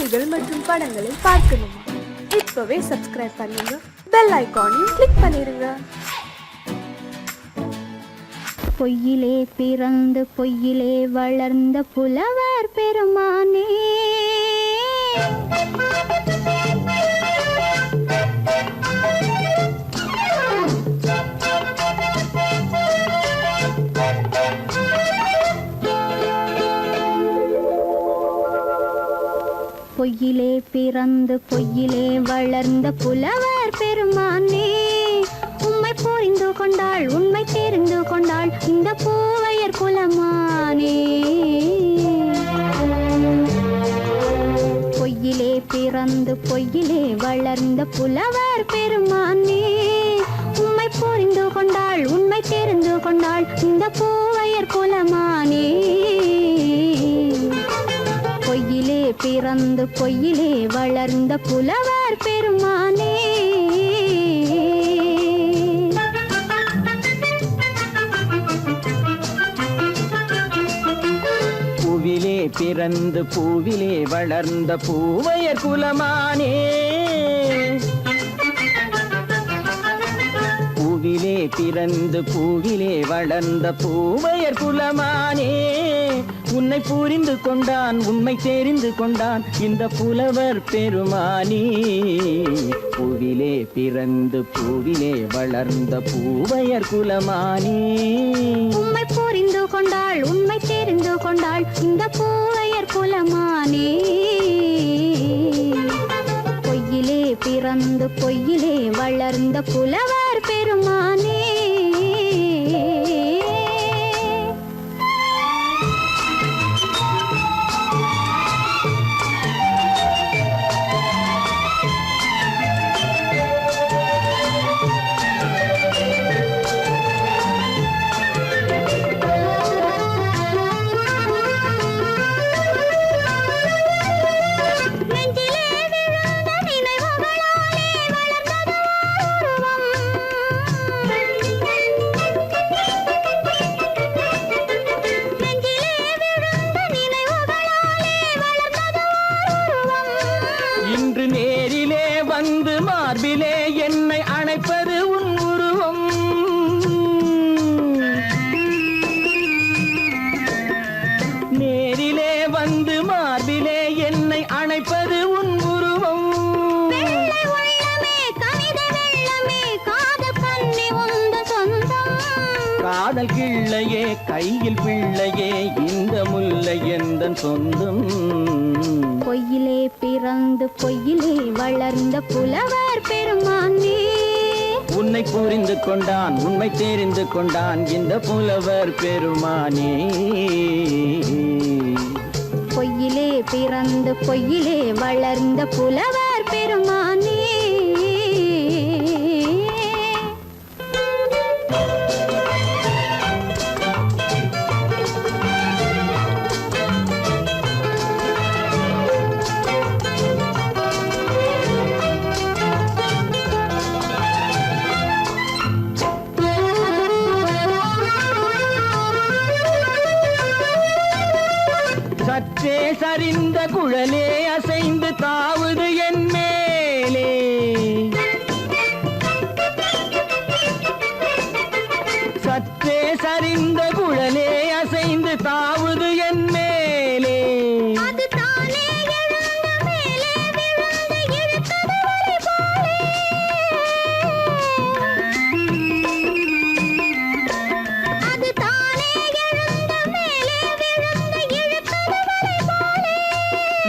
பாடல்கள் மற்றும் படங்களை பார்க்கணுமா? இப்பவே சப்ஸ்கிரைப் பண்ணுங்க, பெல் ஐகானையும் கிளிக் பண்ணிருங்க. பொய்யிலே பிறந்து பொய்யிலே வளர்ந்த புலவர் பெருமானே, பொய்யிலே பிறந்து பொய்யிலே வளர்ந்த புலவர் பெருமானே, உம்மை புரிந்து கொண்டாள் உண்மை தெரிந்து கொண்டாள் இந்த பூவையர் குலமானே. பொய்யிலே பிறந்து பொய்யிலே வளர்ந்த புலவர் பெருமானே, உம்மை புரிந்து கொண்டாள் உண்மை தெரிந்து கொண்டாள் இந்த பூவையர் குலமானே. பொய்யிலே பிறந்து பொய்யிலே வளர்ந்த புலவர் பெருமானே. பூவிலே பிறந்து பூவிலே வளர்ந்த பூவையர் குலமானே, பூவிலே பிறந்து பூவிலே வளர்ந்த பூவையர் குலமானே, உன்னை புரிந்து கொண்டான் உண்மை தெரிந்து கொண்டான் இந்த புலவர் பெருமானே. பூவிலே பிறந்து பூவிலே வளர்ந்த பூவையர் குலமானே, உண்மை புரிந்து கொண்டாள் உண்மை தெரிந்து கொண்டாள் இந்த பூவையர் குலமானே. பொய்யிலே பிறந்து பொய்யிலே வளர்ந்த புலவர் பெருமானே. இன்று நேரிலே வந்து மார்பிலே என்னை அணைப்பது உன் உருவம், நேரிலே வந்து மார்பிலே என்னை அணைப்பது உன் உருவம். காதல் கிள்ளையே கையில் பிள்ளையே இந்த முல்லை எந்தன் சொந்தம். பொய்யிலே பிறந்து பொய்யிலே வளர்ந்த புலவர் பெருமானே, உன்னை புரிந்து கொண்டான் உண்மை தெரிந்து கொண்டான் இந்த புலவர் பெருமானே. பொய்யிலே பிறந்து பொய்யிலே வளர்ந்த புலவர் பெருமானே. சற்றே சரிந்த குழலே அசைந்து தாவுது என் மேலே, சற்றே சரிந்த குழலே அசைந்து தாவுது என் மேலே.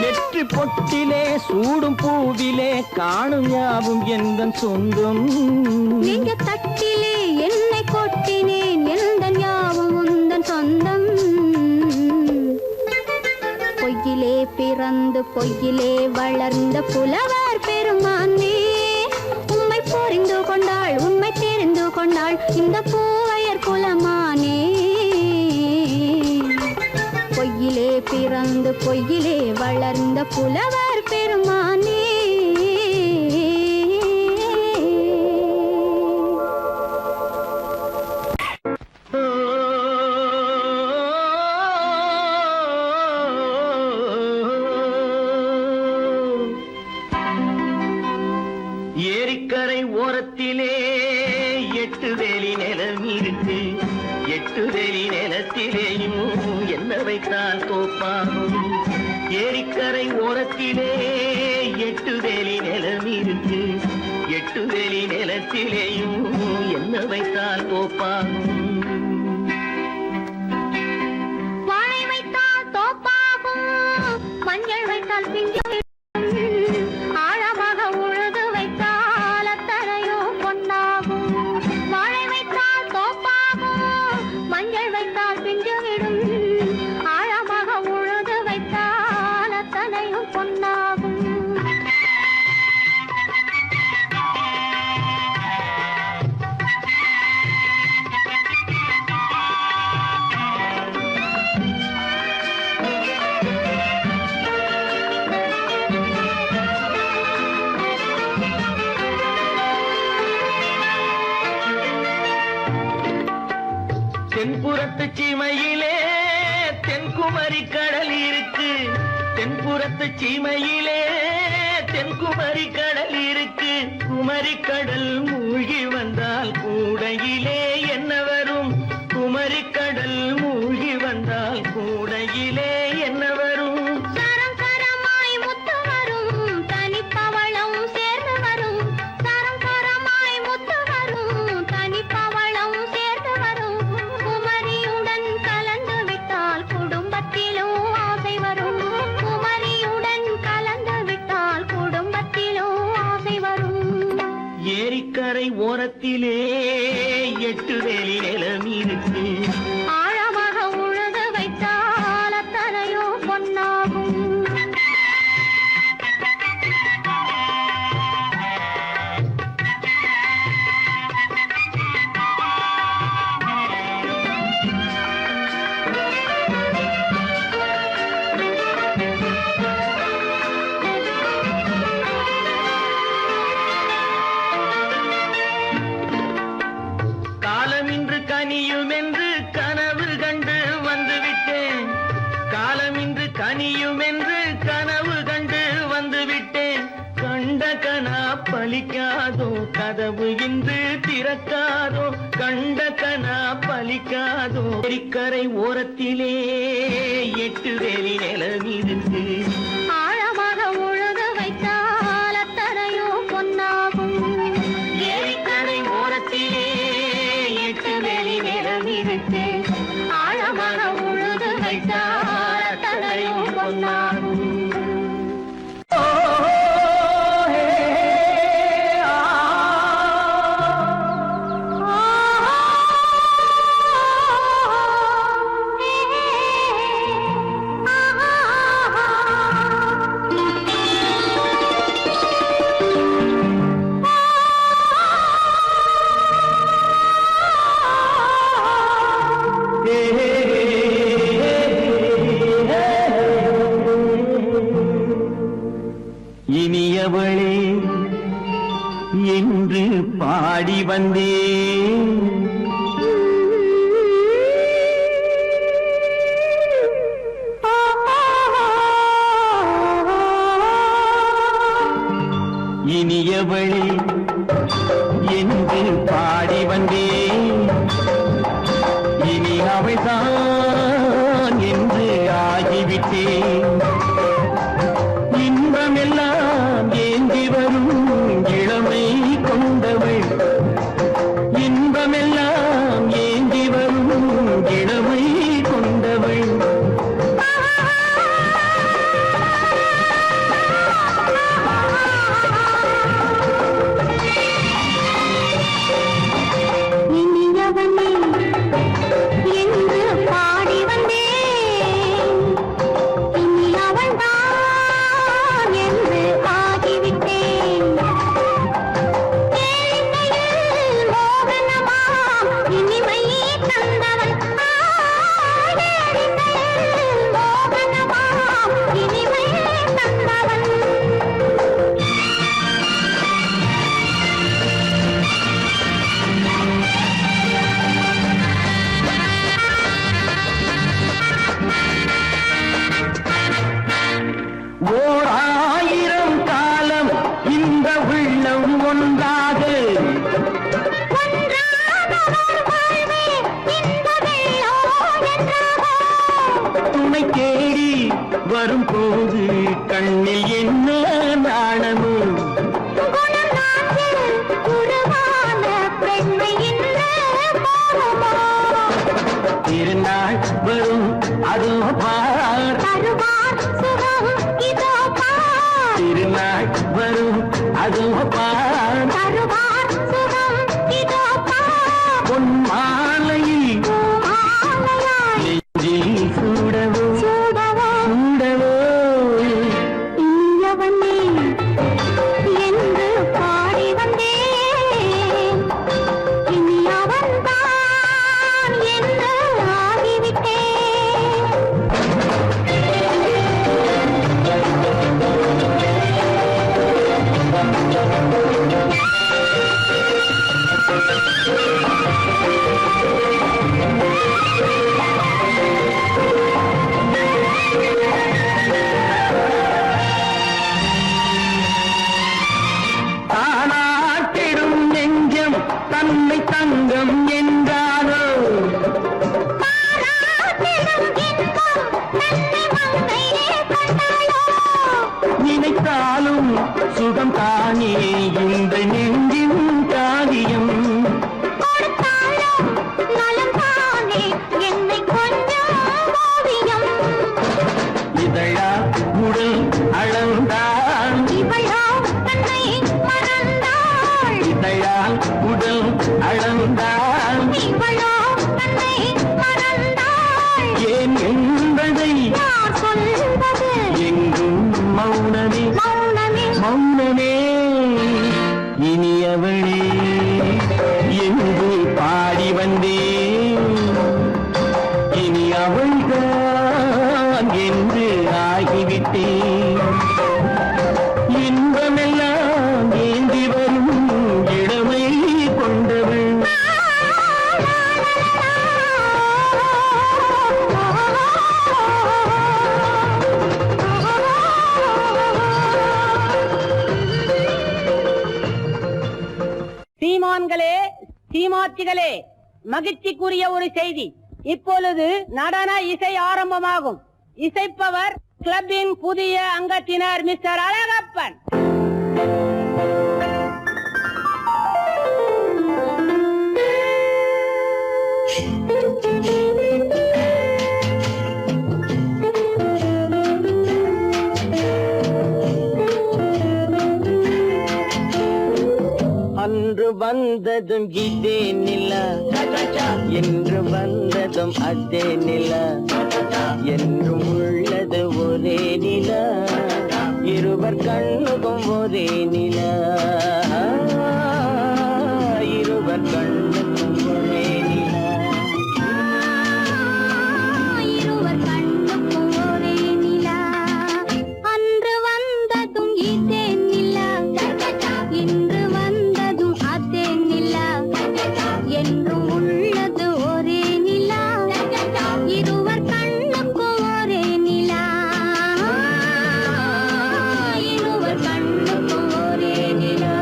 நெற்றி பொட்டிலே சூடும் பூவிலே காணும் யாவும் எந்தன் சொந்தம். நீங்க தட்டிலே என்னை கொட்டினேன் எந்தன் யாவும் உந்தன் சொந்தம். பொய்யிலே பிறந்து பொய்யிலே வளர்ந்த புலவர் பெருமானே, உம்மை புரிந்து கொண்டாள் உண்மை தெரிந்து கொண்டாள் இந்த பூவையர் குலமானே. பொய்யிலே பிறந்து பொய்யிலே வளர்ந்த புலவர் பெருமானே. ஓரத்திலே 8 வேலி நிலம் இருக்கு. 8 வேலி நிலத்திலேயும் என்ன வைத்தால் தோப்பாகும். ஏரிக்கரை ஓரத்திலே 8 வேலி நிலம் இருக்கு. 8 வேலி நிலத்திலேயும் என்ன வைத்தால் தோப்பாகும். வாழை வைத்தால் தோப்பாகும், மஞ்சள் வைத்தால் பிஞ்சு, ஆழமாக உழுது வைத்தால் அத்தனையோ பொன்னாகும். வாழை வைத்தால் தோப்பாகும், மஞ்சள் வைத்தால் பிஞ்சு விடும், ஆழமாக உழுது வைத்தால் அத்தனையும் பொன்னாகும். தென்புறத்து சீமையிலே தென்குமரி கடல் இருக்கு. தென்புறத்து சீமையிலே தென்குமரி கடல் இருக்கு. குமரி கடல் மூழ்கி வந்தால் கூடையிலே என்ன வரும். குமரி கடல் மூழ்கி வந்தால் கூடையிலே என்ன வரும். சரம் சரமாய் முத்து வரும், தனிப்பவளம் சேர்ந்து வரும். சரம் சரமாய் முத்து வரும், தனிப்பவளம் சேர்ந்து வரும். குமரியுடன் கலந்து விட்டால் குடும்பத்திலும் ஆசை வரும். குமரியுடன் கலந்து விட்டால் குடும்பத்திலும் ஆசை வரும். ஏரிக்கரை ஓரத்திலே 8 வேலி நிலம் இருக்கு. ஆழமாக உழுது வைத்தால் அத்தனையோ பொன்னாகும். காலமின்று கனியும் என்று கனவு கண்டு வந்துவிட்டேன். காலமின்று கனியும் என்று கனவு கண்டு வந்துவிட்டேன். கண்ட கனா பலிக்காதோ, கதவு இன்று திறக்காதோ. கண்ட கனா பலிக்காதோ. ஏரிக்கரை ஓரத்திலே 8 வேலி நிலம் இருக்கு. ஆழமாக உழுது வைத்தால் அத்தனையோ பொன்னாகும். ஏரிக்கரை ஓரத்திலே 8 வேலி நிலம் இருக்கு. ஆழமாக உழுது வைத்தால் அத்தனையோ பொன்னாகும். இனியவளே என்று பாடி வந்தேன். இனியவளே என்று பாடி வந்தேன். இனி அவள்தான் என்று ஆகிவிட்டேன். இன்பமெல்லாம் ஏந்தி வரும் இளமை கொண்டவள். இன்பமெல்லாம் ஏந்தி வரும் இளமை கொண்டவள். இனியவனே என்று பாடி வந்தேன். இனி அவள்தான் என்று ஆகிவிட்டேன். கேளிக்கையில் மோகனமாம் இனிமை தந்தவன். கேளிக்கையில் மோகனமாம் இனிமை தந்தவன். ஓர் 1000 காலம் இந்த உள்ளம் ஒன்றாக அதோ பார் தருவார் சுகம் இதோ பார் பொன் மாலையில் மாலையாய் நெஞ்சில் சூடவோ சூடவோ சூடவோ இனியவனே என்று பாடி வந்தேன் இனி அவன்தான் என்று ஆகிவிட்டேன் தானாட்டிடும் நெஞ்சம் தன்னை தங்கம் என்றாரோ பாராட்டிடும் இன்பம் தன்னை மங்கையே கண்டாளோ நினைத்தாலும் சுகம் தானே இந்த நெஞ்சின் காரியம் கொடுத்தாலும் நலம் தானே என்னை கொஞ்சம் ஓவியம் இதழா உடல் அளந்தாள் இவளோ தன்னை மறந்தாள் இதழால் உடல் அளந்தாள் இவளோ தன்னை மறந்தாள் ஏன் என்பதை யார் சொல்வது எங்கும் மௌனமே மௌனமே மௌனமே இனியவளே என்று பாடி வந்தேன் இனி அவள்தான் என்று ஆகிவிட்டேன் இன்பமெல்லாம் ஏந்தி வரும் இளமை கொண்டவள் சீமான்களே சீமாத்திகளே மகிழ்ச்சிக்குரிய ஒரு செய்தி. இப்பொழுது நடன இசை ஆரம்பமாகும். இசைப்பவர் கிளப்பின் புதிய அங்கத்தினர் மிஸ்டர் அழகப்பன். அன்று வந்ததும் இதே நிலா என்று வந்ததும் அதே நிலா என்றும் உள்ளது ஒரே நிலா இருவர் கண்ணுக்கும் ஒரே நிலா இருவர் கண்ணுக்கும் ஒரே நிலா இருவர் கண்ணுக்கும் ஒரே நிலா அன்று வந்ததும் இதே நிலா இன்று வந்ததும் அதே நிலா என்றும் உள்ளது ஒரே நிலா இருவர் கண்ணுக்கும் ஒரே நிலா இருவர் கண்ணுக்கும் ஒரே நிலா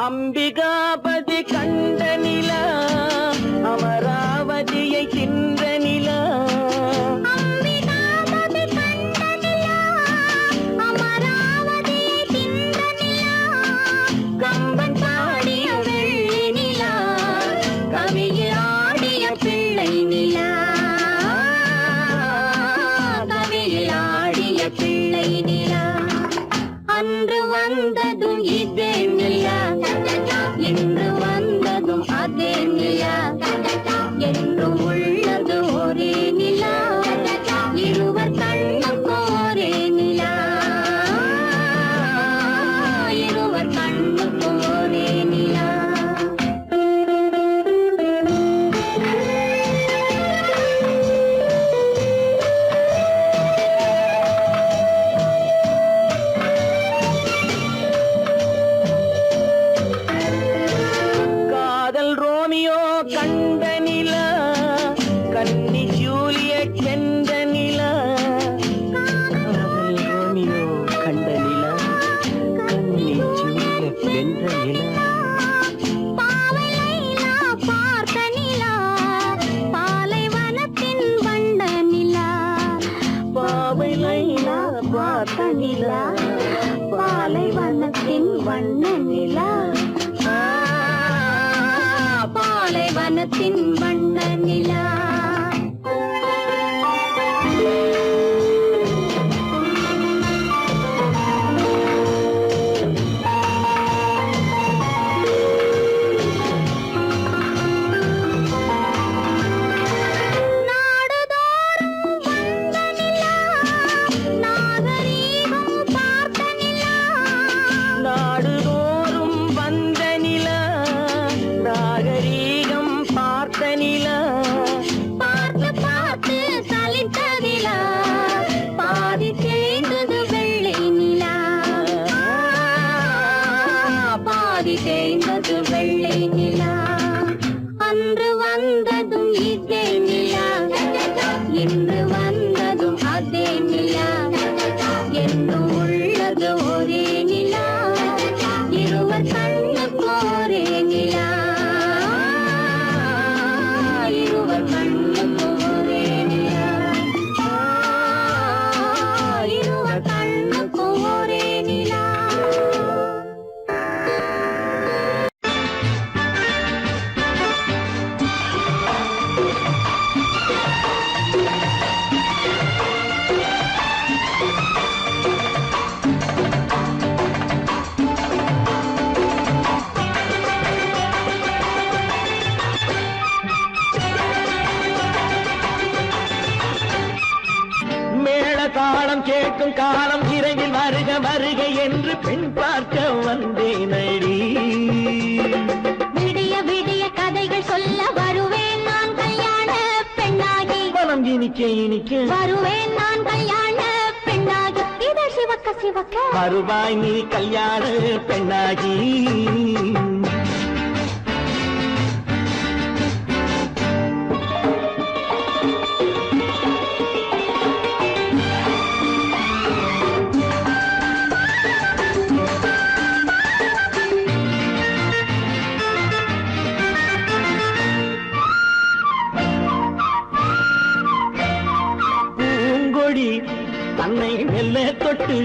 அம்பிகாபதி கண்ட நிலா அமராவதியை தின்ற நிலா அம்பிகாபதி கண்ட நிலா அமராவதியை தின்ற நிலா கம்பன் பாடிய வெள்ளி நிலா கவியில் ஆடிய பிள்ளை நிலா கவியில் ஆடிய பிள்ளை நிலா அன்று வந்ததும் இதே நிலா இன்று வந்ததும் அதே நிலா என்றும் உள்ளது ஒரே நிலா இருவர் கண்ணுக்கும் ஒரே நிலா இருவர் கண்ணுக்கும் ஒரே நிலா வண்ண நிலா, பாலைவனத்தின் வண்ண நிலா. தேய்ந்தது வெள்ளை நிலா, அன்று வந்ததும் இதே நிலா, இன்று வந்ததும் அதே நிலா, என்றும் உள்ளது ஒரே நிலா, இருவர் கண்ணுக்கு ஒரே நிலா, இருவர் கண்ணுக்கு ஒரே நிலா, இருவர் கண்ணுக்கு ஒரே நிலா. தாளம் கேட்கும் காலம் இரவில் வருக வருக என்று பெண் பார்க்க வந்தேனடி. விடிய விடிய கதைகள் சொல்ல வருவேன் நான் கல்யாண பெண்ணாகி, மனம் இனிக்க இனிக்க வருவேன் நான் கல்யாண பெண்ணாகி, இதை சிவக்க சிவக்க வருவாய் நீ கல்யாண பெண்ணாகி. தன்னை மெல்ல தொட்டு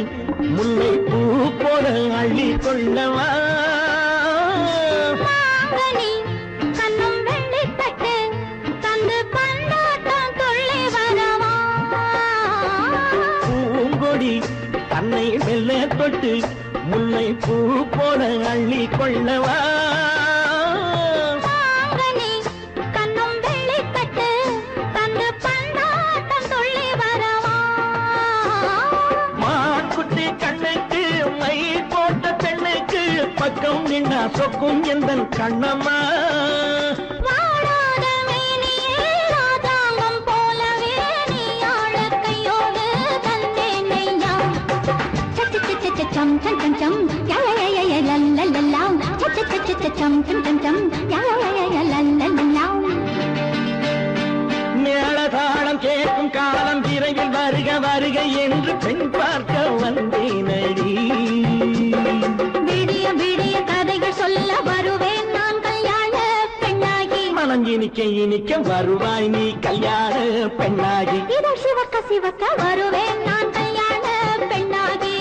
முல்லை பூ போல அள்ளி கொள்ளவா, கண்ணும் வெள்ளி தட்டு தந்து பந்தாட்டம் துள்ளி வரவா, பூங்கொடி தன்னை மெல்ல தொட்டு முல்லை பூ போல அள்ளி கொள்ளவா, கண்ணும் வெள்ளி தட்டு தந்து பந்தாட்டம் துள்ளி வரவா, மாக்குட்டி கண்ணுக்கு மை போட்ட பெண்ணுக்கு பக்கம் நின்னா சொக்கும் எந்தன் கண்ணம்மா, வாடாத மேனியே ராதாங்கம் போலவே நீ ஆழ கையோடு தந்தேன் நெய்யா, சம் சம் சம் சம் யய லல்லல்லாம், சம் சம் சம் சம் யய லல்லல்லாம். மேளதாளம் கேட்கும் காலம் விரைவில் வருக வருக என்று பெண் பார்க்க வந்தேனடி. விடிய விடிய கதைகள் சொல்ல வருவேன் நான் கல்யாண பெண்ணாகி, மனம் இனிக்க இனிக்க வருவாய் நீ கல்யாண பெண்ணாகி. இதை சிவக்க சிவக்க வருவேன் நான் கல்யாண பெண்ணாகி.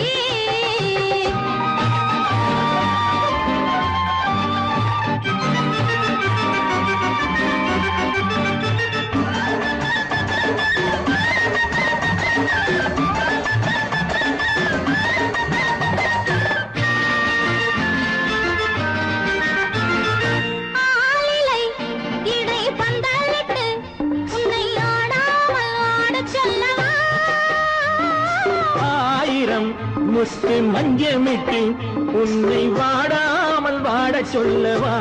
ஆளிலை இடை பந்தலிட்டு உன்னை ஆடாமல் ஆடச் சொல்லவா, ஆயிரம் முத்து மஞ்சமிட்டு உன்னை வாடாமல் வாடச் சொல்லவா,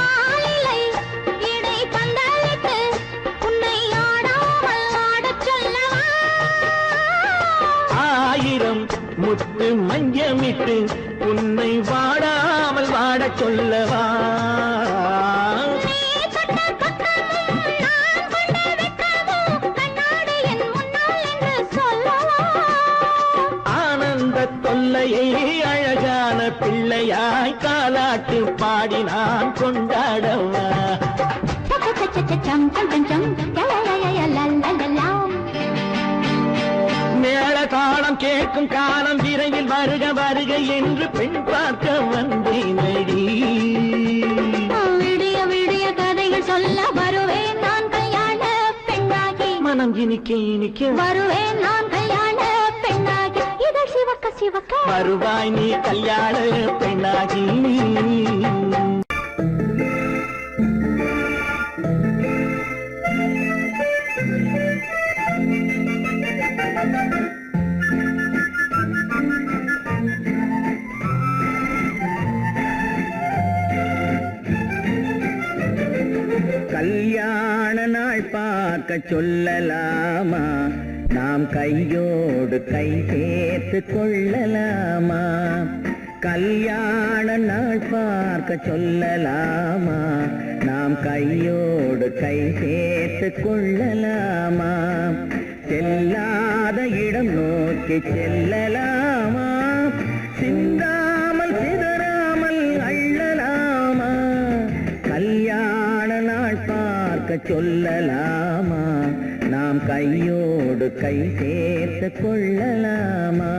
ஆளிலை இடை பந்தலிட்டு உன்னை ஆடாமல் ஆடச் சொல்லவா, ஆயிரம் முத்து மஞ்சமிட்டு உன்னை வாடாமல் வாடச் சொல்லவா, நீ தொட்ட பக்கமும் நான் கொண்ட வெட்கமும் கண்ணாடி என் முன்னால் என்று சொல்லவா, ஆனந்த தொல்லையை அழகான பிள்ளையாய் காலாட்டு பாடி நான் கொண்டாடவா, சம் சம் சம் யய லல்லல்லாம். மேள தாளம் கேட்கும் காலம் விரைவில் வருக வருக என்று பெண் பார்க்க வந்தேனடி. விடிய விடிய கதைகள் சொல்ல வருவேன் நான் கல்யாண பெண்ணாகி. மனம் இனிக்க இனிக்க வருவேன் நான் கல்யாண பெண்ணாகி. இதழ் சிவக்க சிவக்க வருவாய் நீ கல்யாண பெண்ணாகி. கல்யாண நாள் பார்க்க சொல்லலாமா, நாம் கையோடு கை சேர்த்து கொள்ளலாமா. கல்யாண நாள் பார்க்க சொல்லலாமா, நாம் கையோடு கை சேர்த்து கொள்ளலாமா. செல்லாத இடம் நோக்கி செல்லலாமா, சிந்தாமல் சிதறாமல் அள்ளலாமா. கல்யாண நாள் பார்க்க சொல்லலாமா, நாம் கையோடு கை சேர்த்து கொள்ளலாமா.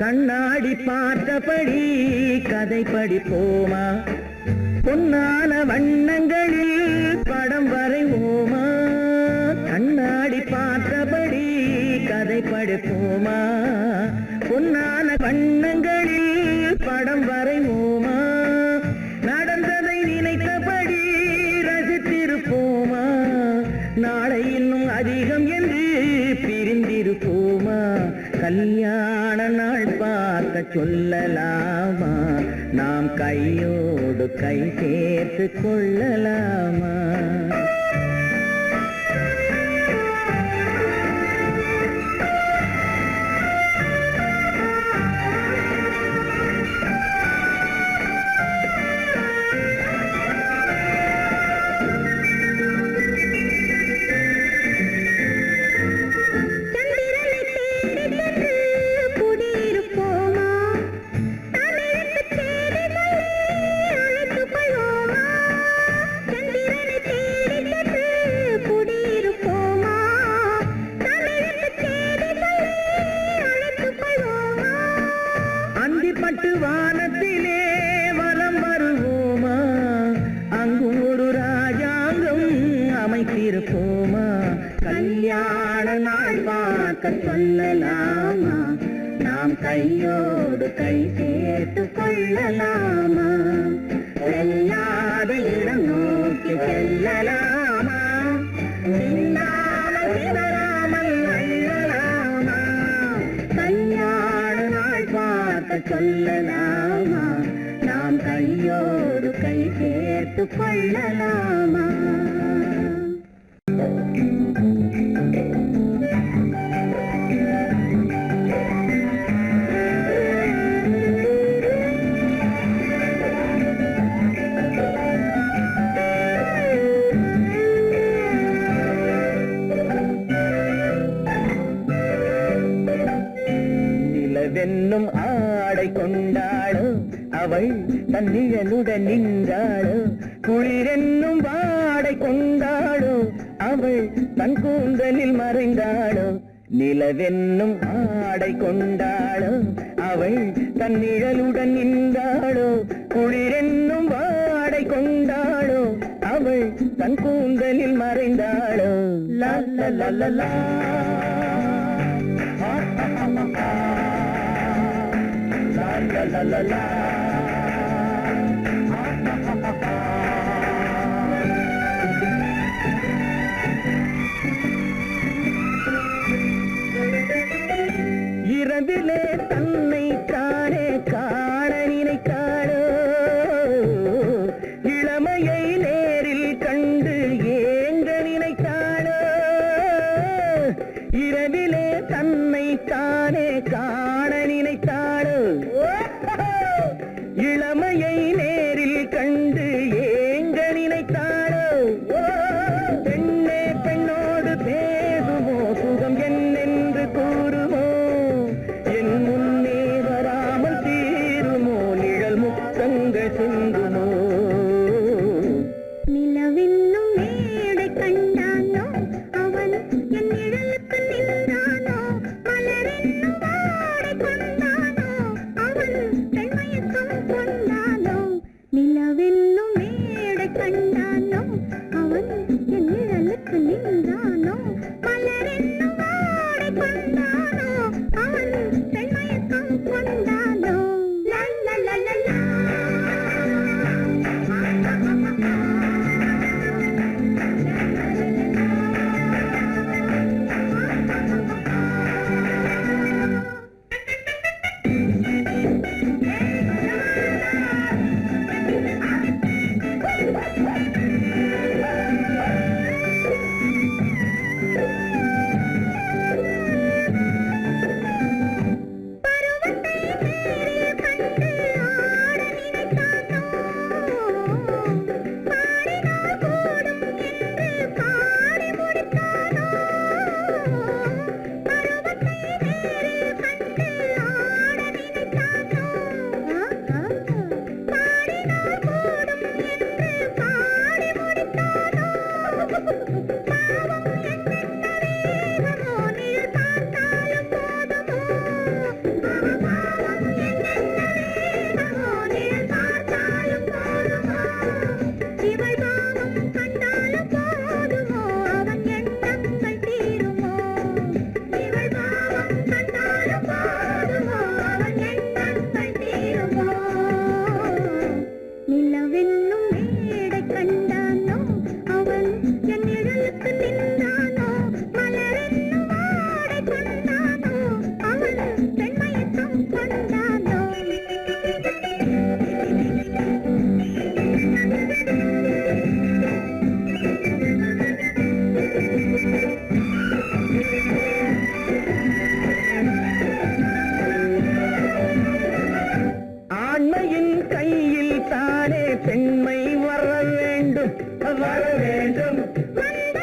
கண்ணாடி பார்த்தபடி கதை படிப்போமா, பொன்னான வண்ணங்களில் படம் வரைவோமா. கண்ணாடி பார்த்தபடி கதை படிப்போமா, பொன்னான வண்ணங்களில் படம் வரைவோமா. நடந்ததை நினைத்தபடி ரசித்திருப்போமா, நாளை இன்னும் அதிகம் என்று பிரிந்திருப்போமா. கல்யாண நாள் பார்க்க சொல்லலாமா, நாம் கையோடு கை சேர்த்து கொள்ளலாமா. பட்டு வானத்திலே வலம் வருவோமா, அங்கும் ஒரு ராஜாங்கம் அமைத்திருப்போமா. கல்யாண நாள் பார்க்க சொல்லலாமா, நாம் கையோடு கை சேர்த்து கொள்ளலாமா. செல்லாத இடம் நோக்கி செல்லலாமா, சிந்தாமல் சிதறாமல் அள்ளலாமா. கல்யாண நாள் பார்க்க சொல்லலாமா, நாம் கையோடு கை சேர்த்து கொள்ளலாமா. நிலவென்னும் ஆடை கொண்டாளோ அவள் தன்னிழலுடன் நின்றாளோ குளிரென்னும் வாடை கொண்டாளோ அவள் தன் கூந்தலில் மறைந்தாளோ நிலவென்னும் ஆடை கொண்டாளோ அவள் தன் நிழலுடன் நின்றாளோ குளிரென்னும் வாடை கொண்டாளோ அவள் தன் கூந்தலில் மறைந்தாளோ லா லா லா லா லா la la la la இரவிலே தன்னை தானே காண நினைத்தாளோ இளமையை நேரில் கண்டு ஏங்க நினைத்தாளோ இரவிலே தன்னை தானே காண நினைத்தாளோ இளமையை நேரில் கண்டு ஏங்க நினைத்தாளோ பெண்ணே பெண்ணோடு பேசுமோ சுகம் என்னென்று கூறுமோ என் முன்னே வராமல் தீருமோ நிழல் முத்தங்கள் சிந்துமோ நிலவென்னும் மேடை கண்டானோ அவன் என் நிழலுக்கு நின்றானோ மலரென்னும் வாடை கொண்டானோ அவன் பெண்மயக்கம் கொண்டானோ நிலவென்னும் மேடை கண்டானோ அவன் என் நிழலுக்கு நின்றானோ மலரென்னும் வாடை கொண்டானோ அவன் பெண்மயக்கம் கொண்டானோ லா லா லா லா லா நிலவென்னும் மேடை கண்டானோ அவன் என் நிழலுக்கு நின்றானோ மலரென்னும் வாடை கொண்டானோ அவன் பெண்மயக்கம் கொண்டானோ ஆண்மையின் கையில் தானே பெண்மை வர வேண்டும் வர வேண்டும் வந்த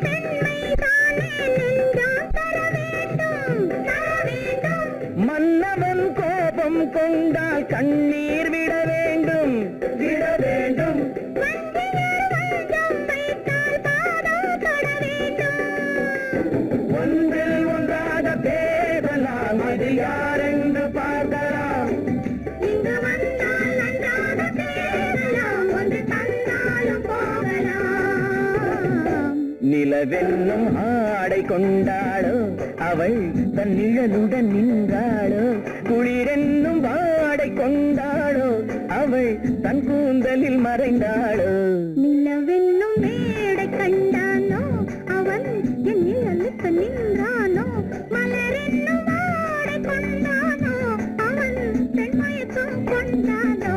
பெண்மை தானே நெஞ்சம் தர வேண்டும் தர வேண்டும் மன்னவன் கோபம் கொண்டால் கண்ணீர் விட வேண்டும் விட வேண்டும் வஞ்சியர் வஞ்சம் வைத்தால் பாதம் தொட வேண்டும் ஒன்றில் ஒன்றாக பேசலாம் அது யாரென்று பார்க்கலாம் இங்கு வந்தால் நன்றாக பேசலாம் ஒன்று தந்தாலும் போகலாம் நிலவென்னும் ஆடை கொண்டாளோ அவள் தன் நிழலுடன் நின்றாளோ குளிரென்னும் வாடை கொண்டாளோ அவள் தன் கூந்தலில் மறைந்தாளோ நிலவென்னும் மேடை கண்டானோ அவன் என் நிழலுக்கு நின்றானோ மலரென்னும் வாடை கொண்டானோ அவன் பெண்மயக்கம் கொண்டானோ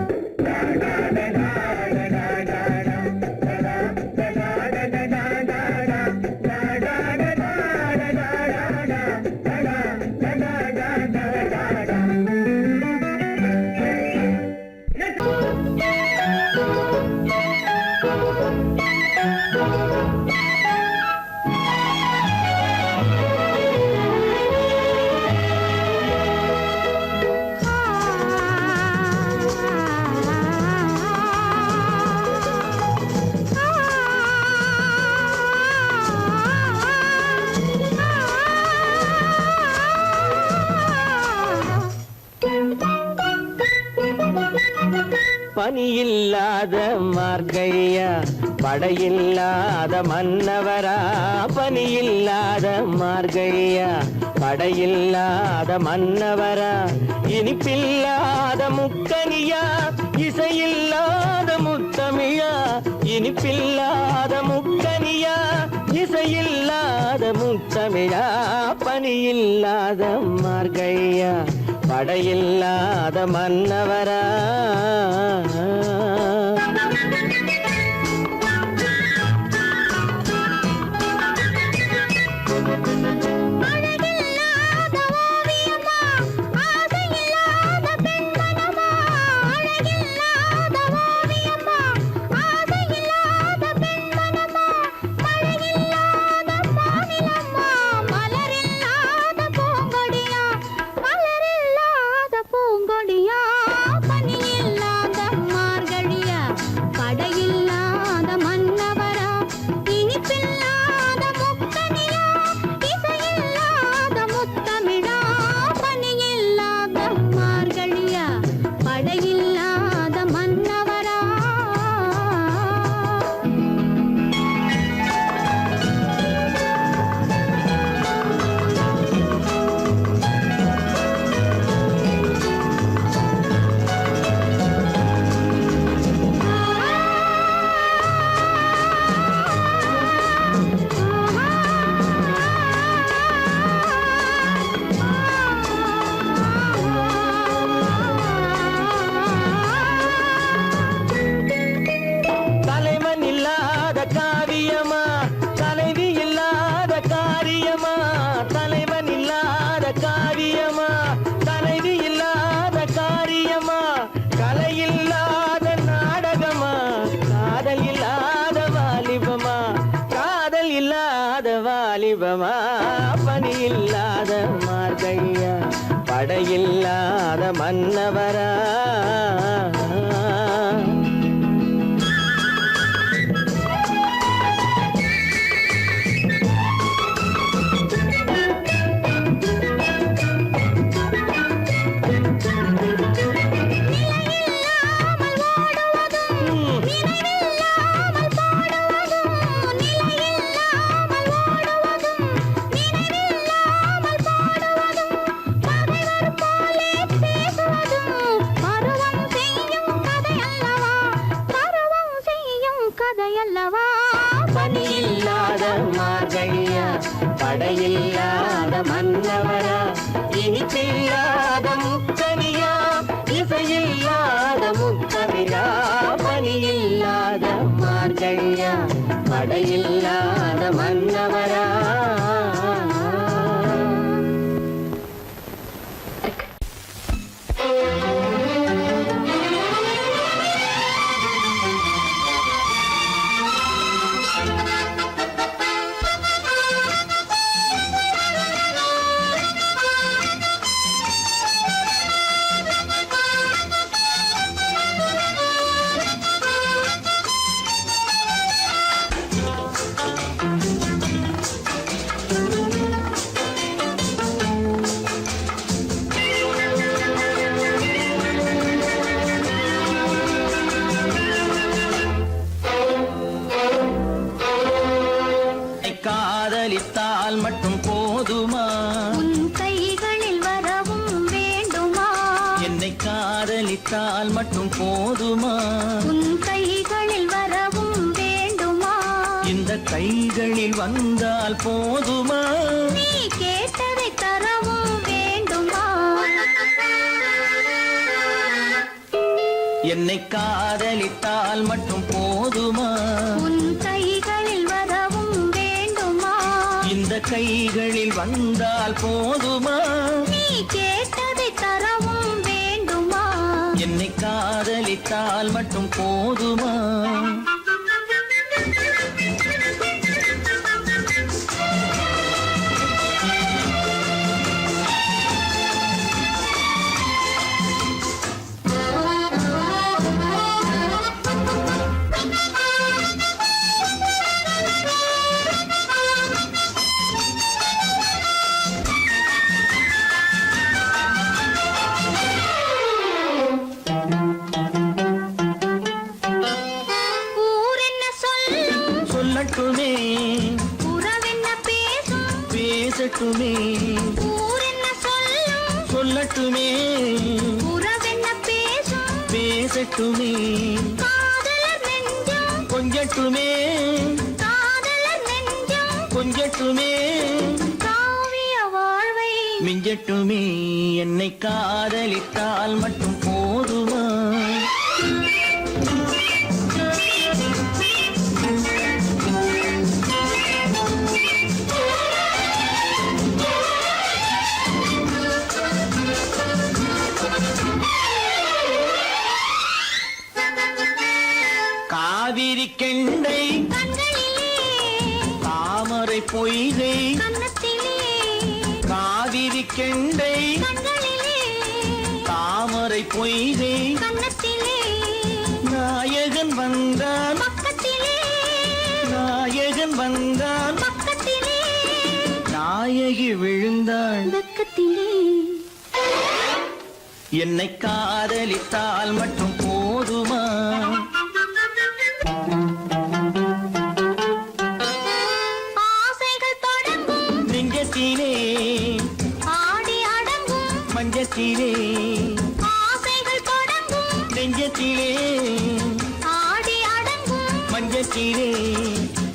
பனியில்லாத மார்கழியா படையில்லாத மன்னவரா பனியில்லாத மார்கழியா படையில்லாத மன்னவரா இனிப்பில்லாத முக்கனியா இசையில்லாத முத்தமிழா இனிப்பில்லாத முக்கனியா இசையில்லாத முத்தமிழா பனியில்லாத மார்கழியா படையில்லாத மன்னவரா பனியில்லாத மார்கழியா படையில்லாத மன்னவரா பனியில்லாத மார்கழியா படையில்லாத மன்னவரா இனிப்பில்லாத முக்கனியா இசையில்லாத முத்தமிழா பனியில்லாத மார்கழியா படையில்லாத மன்னவரா காதலித்தால் மட்டும் போதுமா உன் கைகளில் வரவும் வேண்டுமா என்னை காதலித்தால் மட்டும் போதுமா உன் கைகளில் வரவும் வேண்டுமா இந்த கைகளில் வந்தால் போதுமா நீ கேட்டதை தரவும் வேண்டுமா என்னை காதலித்தால் மட்டும் போதுமா உன் கைகளில் வரவும் வேண்டுமா இந்த கைகளில் வந்தால் போதுமா நீ கேட்டதை தரவும் வேண்டுமா என்னை காதலித்தால் மட்டும் போதுமா பேசட்டுமே ஊர் என்ன சொல்லும் சொல்லட்டுமே உறவென்ன பேசும் பேசட்டுமே காதலர் நெஞ்சம் கொஞ்சட்டுமே காதலர் நெஞ்சம் கொஞ்சட்டுமே காவிய வாழ்வை மிஞ்சட்டுமே என்னை காதலித்தால் மட்டும் போதுமா காவிரி கெண்டை கண்களிலே தாமரை பொய்கை கன்னத்திலே காவிரி கெண்டை கண்களிலே தாமரை பொய்கை கன்னத்திலே நாயகன் வந்தான் பக்கத்திலே நாயகன் வந்தான் பக்கத்திலே நாயகி விழுந்தாள் பக்கத்திலே என்னை காதலித்தால் மட்டும் போதுமா ஆசைகள் தொடங்கும் நெஞ்சத்திலே ஆடி அடங்கும் மஞ்சத்திலே ஆசைகள் தொடங்கும் நெஞ்சத்திலே ஆடி அடங்கும் மஞ்சத்திலே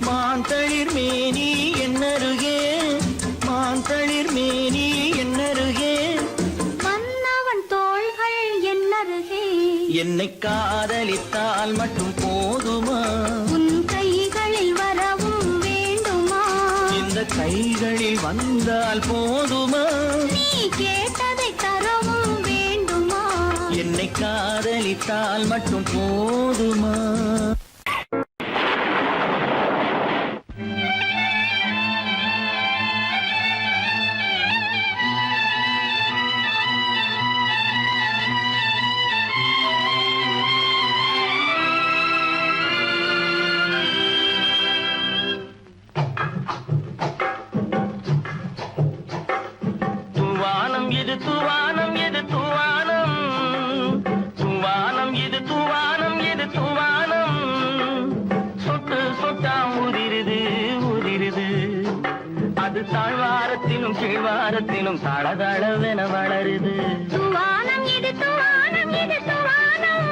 மாந்தளிர் மேனி என்னருகே மாந்தளிர் மேனி என்னருகே மன்னவன் தோள்கள் என்னருகே என்னை காதலித்தால் மட்டும் போதுமா உன் கைகளில் வரவும் வேண்டுமா இந்த கைகளில் வந்தால் போதுமா நீ கேட்டதை தரவும் வேண்டுமா என்னை காதலித்தால் மட்டும் போதுமா தூவானம் இது தூவானம் இது தூவானம் தூவானம் இது தூவானம் இது தூவானம் சொட்டு சொட்டா உதிருது உதிருது அது தாழ்வாரத்திலும் கீழ்வாரத்திலும் தளதளவென வளருது துவானம் இது துவானம் இது துவானம்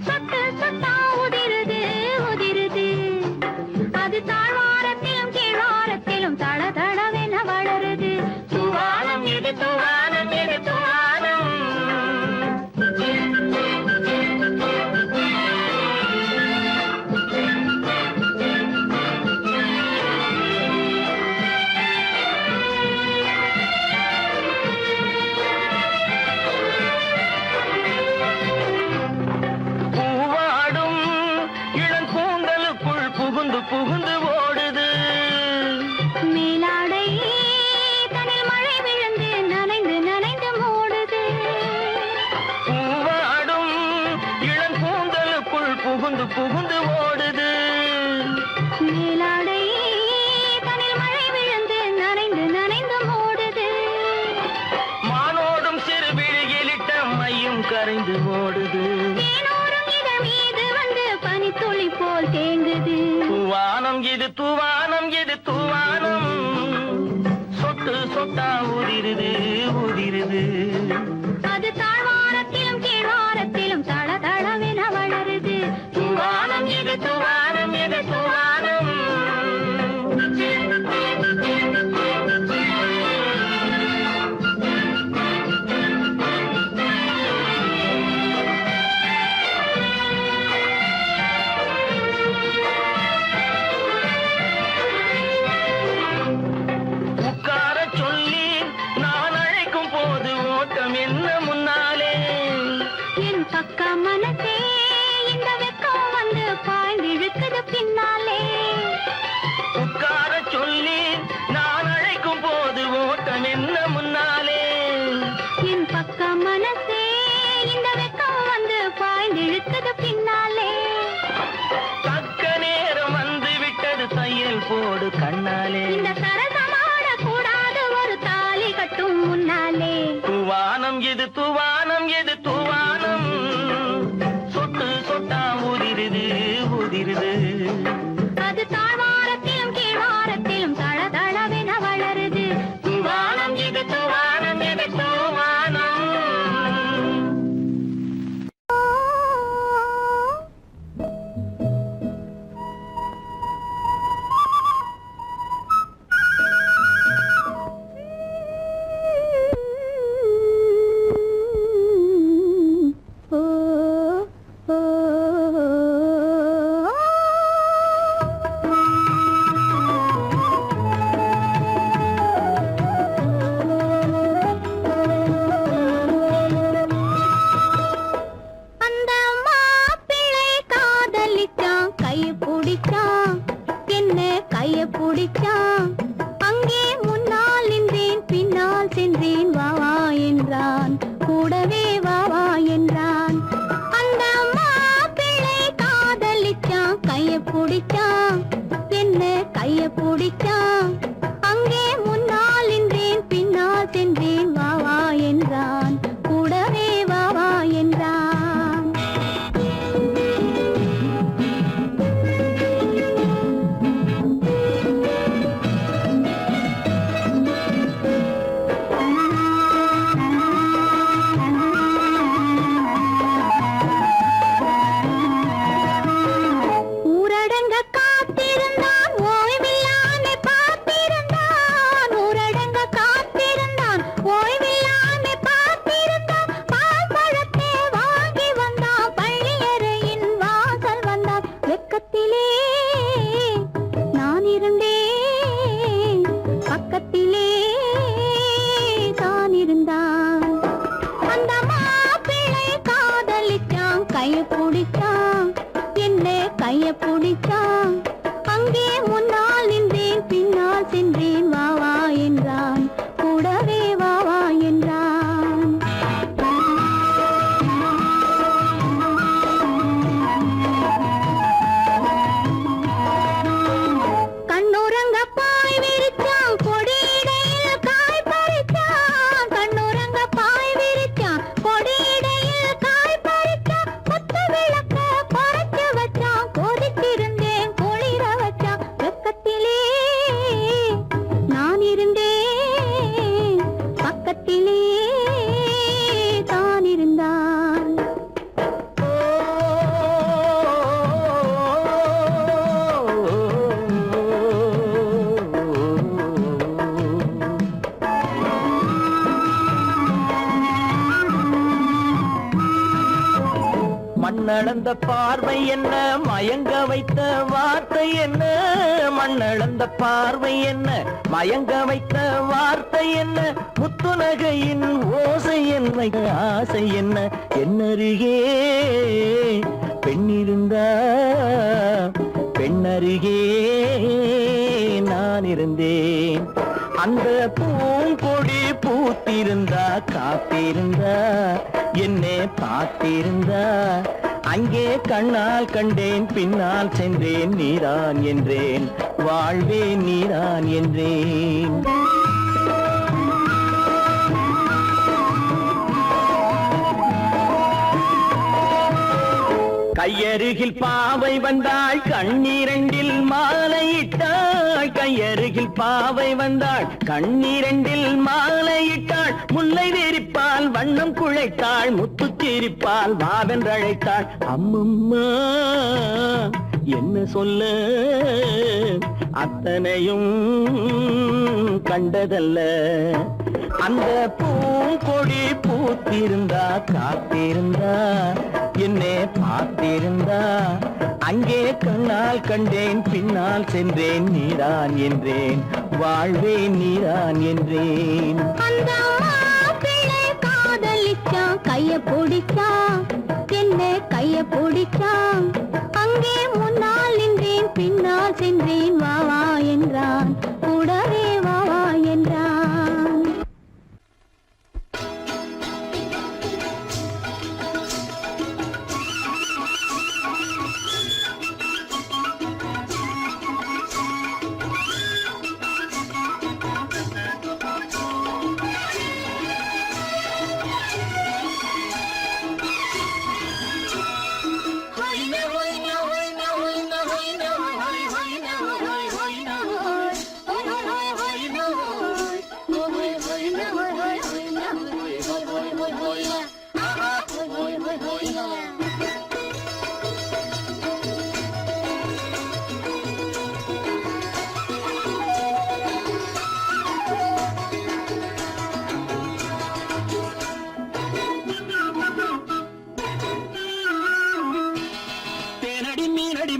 சொட்டு சொட்டா உதிருது உதிருது அது தாழ்வாரத்திலும் கீழ்வாரத்திலும் தளதளவென வளருது தூவானம் இது தூவானம் இது தூவானம் பூவாடும் இளங்கூந்தலுக்குள் புகுந்து புகுந்து ஓடுது மேலாடை தனில் மழை விழுந்து நனைந்து நனைந்து மூடுது பூவாடும் இளங்கூந்தலுக்குள் புகுந்து புகுந்து ஓடுது மேலாடை தனில் மழை விழுந்து நனைந்து நனைந்து மூடுது மானோடும் சிறு விழியிலிட்ட மையும் கரைந்து ஓடுது தேனோரும் இதழ் மீது வந்து பனித்துளி போல் தேங்குது தூவானம் இது தூவானம் இது தூவானம் சொட்டு சொட்டா உதிருது உதிருது அது தாழ்வாரத்திலும் கீழ்வாரத்திலும் தளதளவென வளருது தூவானம் இது தூவானம் இது தூவானம் உட்கார சொல்லி நான் அழைக்கும் போது ஓட்டம் என்ன முன்னாலே என் பக்க மனசே இந்த வெக்கம் வந்து பாய்ந்திழுக்குது பின்னாலே உட்கார சொல்லி நான் அழைக்கும் போது ஓட்டம் என்ன முன்னாலே என் பக்க மனசே இந்த வெக்கம் வந்து பாய்ந்திழுக்குது பின்னாலே தக்க நேரம் வந்து விட்டது தையல் போடு கண்ணாலே இந்த சரசமாட கூடாது ஒரு தாலி கட்டும் முன்னாலே தூவானம் இது தூவானம் இது தூவானம் மண்ணளந்த பார்வை என்ன, மயங்க வைத்த வார்த்தை என்ன, மண்ணளந்த பார்வை என்ன, மயங்க வைத்த வார்த்தை என்ன, முத்துநகையின் ஓசை என்ன, ஆசை என்ன, என்னருகே பெண்ணிருந்தா பெண்ணருகே நான் இருந்தேன். அந்த பூங்கொடி பூத்திருந்தா காத்திருந்தா என்னை பார்த்திருந்தா அங்கே கண்ணால் கண்டேன் பின்னால் சென்றேன் நீதான் என்றேன் வாழ்வே நீதான் என்றேன். கையருகில் பாவை வந்தாள் கண்ணீரண்டில் மாலையிட்டாள், கையருகில் பாவை வந்தாள் கண்ணீரண்டில் மாலையிட்டாள், முல்லை நெறிப்பால் வண்ணம் குழைத்தாள், முத்து சிரிப்பால் வாவென்றழைத்தாள். அம்மம்மா என்ன சொல்ல அத்தனையும் கண்டதல்ல, அந்த பூங்கொடி பூத்திருந்தா காத்திருந்தா என்னை பார்த்திருந்தா அங்கே கண்ணால் கண்டேன் பின்னால் சென்றேன் நீதான் என்றேன் வாழ்வே நீதான் என்றேன். அந்த மாப்பிள்ளை காதலிச்சான், கைய பிடிச்சான், என்ன கைய பிடிச்சான், அங்கே முன்னால் நின்றேன் பின்னால் சென்றேன் வா வா என்றான், கூடவே வா வா என்றான்.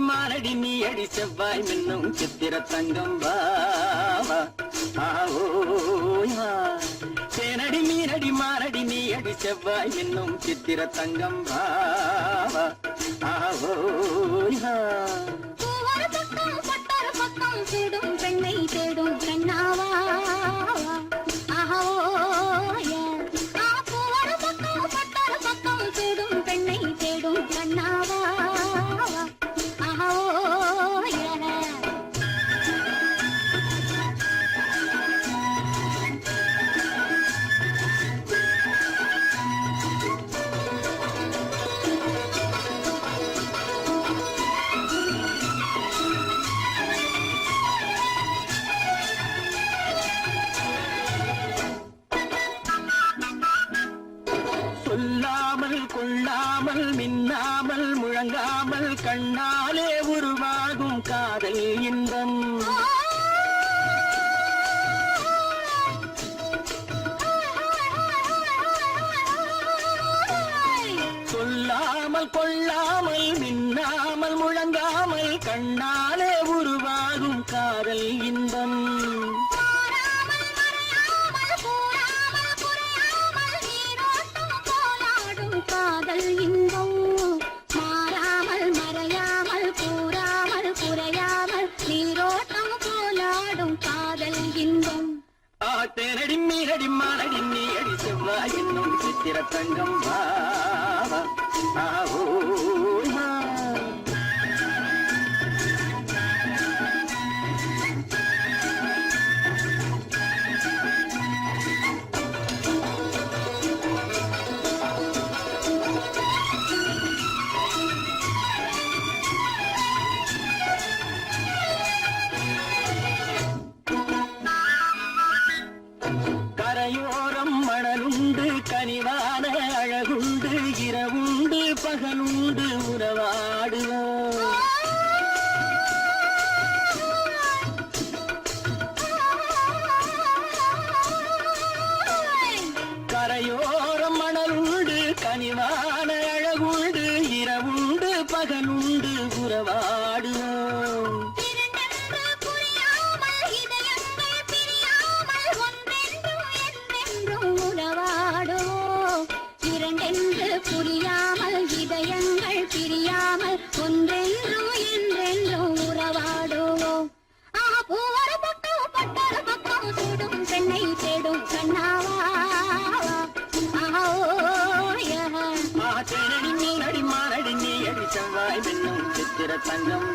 மாரடி நீ அடி செவ்வாய் மின்னும் சித்திர தங்கம் வாவா தேனடி மீனடி மாரடி நீ அடி செவ்வாய் மின்னும் சித்திர தங்கம் வாவா தேடும் பெண்ணை தேடும் பெண்ணாவா தேடும் பெண்ணை தேடும் கண்ணாவா. சொல்லாமல் கொள்ளாமல் மின்னாமல் முழங்காமல் கண்ணாலே உருவாகும் காதல் இன்பம். சொல்லாமல் கொள்ளாமல் மின்னாமல் முழங்காமல் கண்ணாலே உருவாகும் காதல் இன்பம். காதல் இன்பம் மாறாமல் மறையாமல் கூறாமல் குறையாமல் நீரோட்டம் போலாடும் காதல் இன்பம். தேனடி மீனடி மாரடி நீ அடி செவ்வாய் என்னும் சித்திர தங்கம் வாவா கரையோரம் மணலுண்டு கனிவான அழகுண்டு இரவுண்டு பகலுண்டு வைர தங்கம்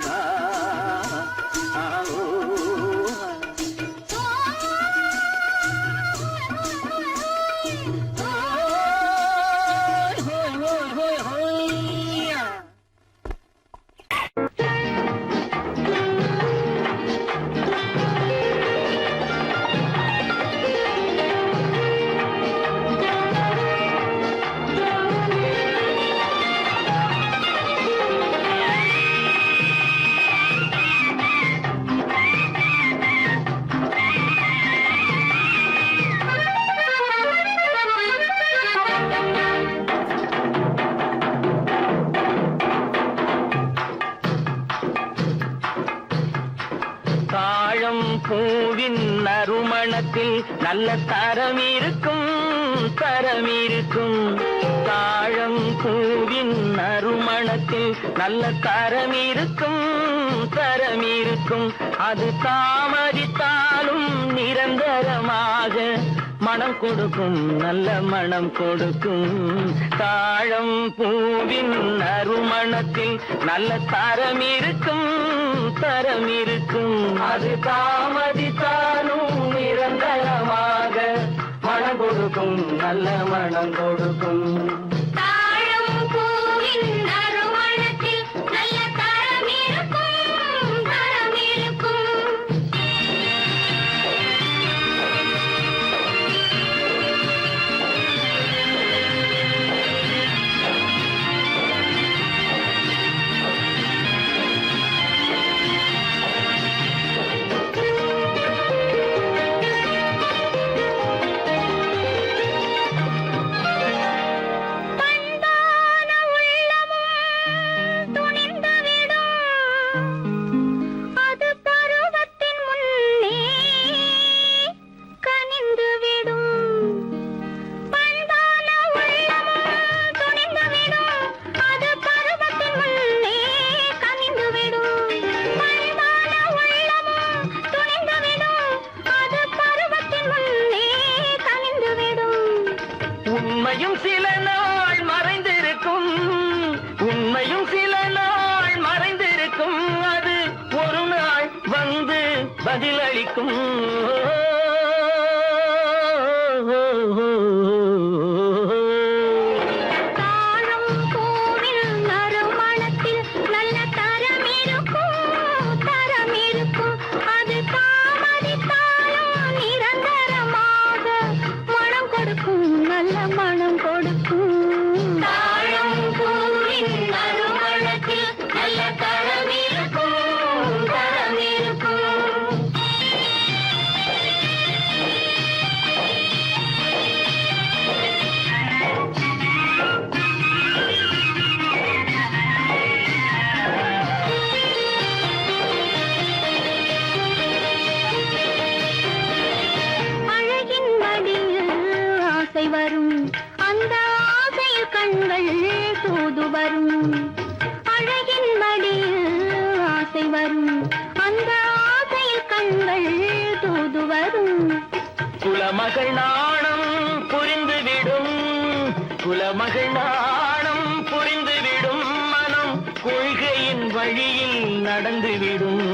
பூவின் நறுமணத்தில் நல்ல தரம் இருக்கும் தாழம் பூவின் நறுமணத்தில் நல்ல தரம் இருக்கும் அது தாமதித்தாலும் நிரந்தரமாக மனம் கொடுக்கும் நல்ல மனம் கொடுக்கும் தாழம் பூவின் நறுமணத்தில் நல்ல தரம் இருக்கும் அது தாமதித்தாலும் நிரந்தரமாக மனம் கொடுக்கும் நல்ல மனம் கொடுக்கும் தாழம் பூவின் நறுமணத்தில் நல்ல தரம் இருக்கும் உண்மையும் சில நாள் மறைந்திருக்கும் அது ஒரு நாள் வந்து பதிலளிக்கும் வரும் அந்த ஆசையில் கண்கள் தூது வரும் அழகின் மடியில் ஆசை வரும் அந்த ஆசையில் கண்கள் தூது வரும் குலமகள் நாணம் புரிந்துவிடும் மனம் கொள்கையின் வழியில் நடந்துவிடும்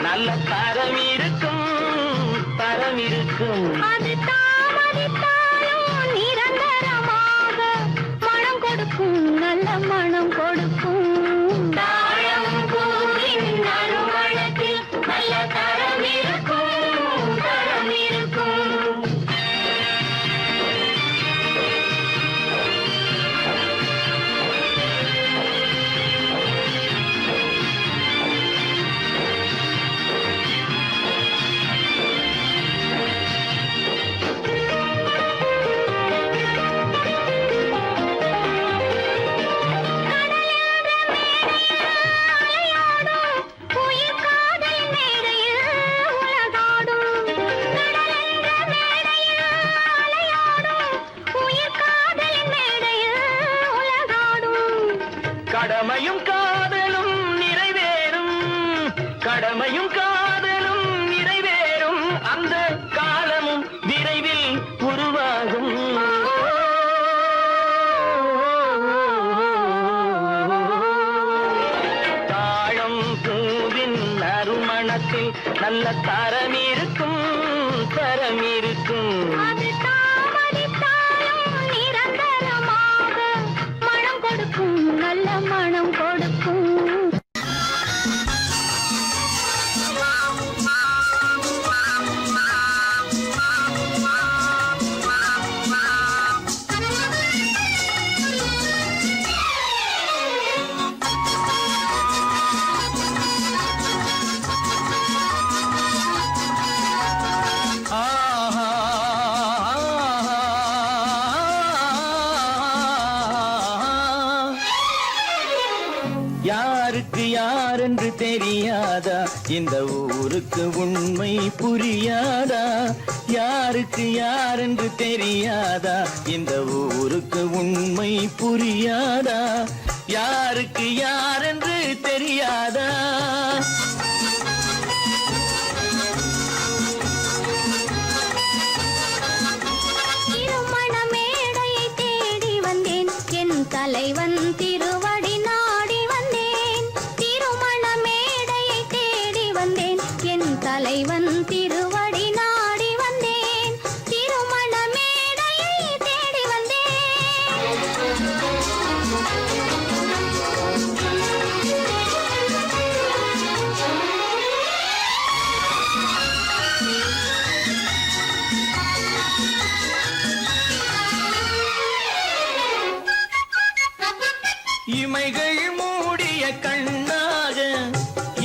நல்ல தரம் இருக்கும் அது தாமதித்தாலும் நிரந்தரமாக மனம் கொடுக்கும் நல்ல மனம் கொடுக்கும் தாழம் பூவின் நறுமணத்தில் நல்ல தரம் இருக்கும் கடமையும் காதலும் நிறைவேறும் அந்த காலமும் நல்ல தரம் இருக்கும் தரம் இருக்கும். அது தாமதித்தாலும் நிரந்தரமாக மனம் கொடுக்கும் நல்ல மனம் கொடுக்கும். யாருக்கு யாரென்று தெரியாதா, இந்த ஊருக்கு உண்மை புரியாதா? யாருக்கு யாரென்று தெரியாதா, இந்த ஊருக்கு உண்மை புரியாதா? யாருக்கு யாரென்று தெரியாதா? திருமண மேடையை தேடி வந்தேன், என் தலைவன் திருவடி நாடி வந்தேன். திருமண மேடையை தேடி வந்தேன், என் தலைவன் திருவடி நாடி வந்தேன். திருமண மேடையை தேடி இமைகள் மூடிய கண்ணாக,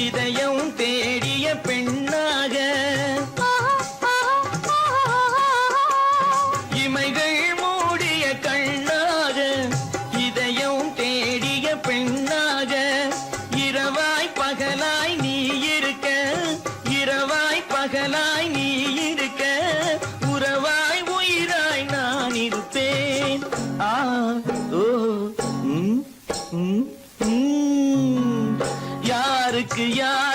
இதயம் தேடிய பெண்ணாக. இமைகள் மூடிய கண்ணாக, இதயம் தேடிய பெண்ணாக. இரவாய் பகலாய் நீ இருக்க, இரவாய் பகலாய் நீ இருக்க, உறவாய் உயிராய் நான் இருப்பேன். ஆ ஓ யாருக்கு யார்